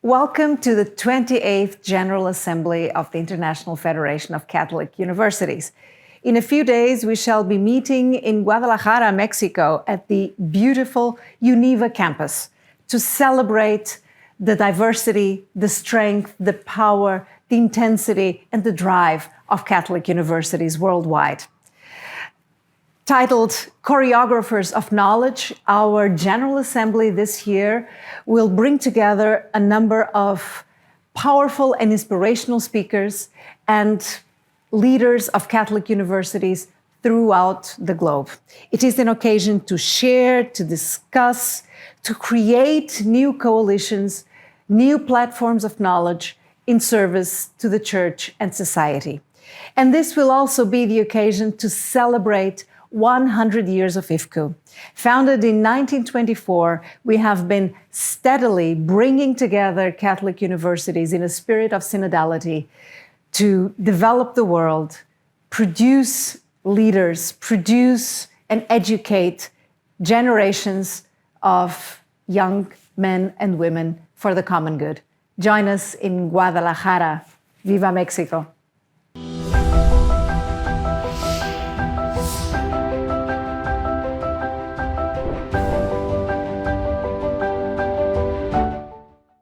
Welcome to the 28th General Assembly of the International Federation of Catholic Universities. In a few days, we shall be meeting in Guadalajara, Mexico, at the beautiful UNIVA campus to celebrate the diversity, the strength, the power, the intensity, and the drive of Catholic universities worldwide. Titled Choreographers of Knowledge, our General Assembly this year will bring together a number of powerful and inspirational speakers and leaders of Catholic universities throughout the globe. It is an occasion to share, to discuss, to create new coalitions, new platforms of knowledge in service to the Church and society. And this will also be the occasion to celebrate 100 years of IFCU. Founded in 1924, we have been steadily bringing together Catholic universities in a spirit of synodality to develop the world, produce leaders, produce and educate generations of young men and women for the common good. Join us in Guadalajara. Viva Mexico!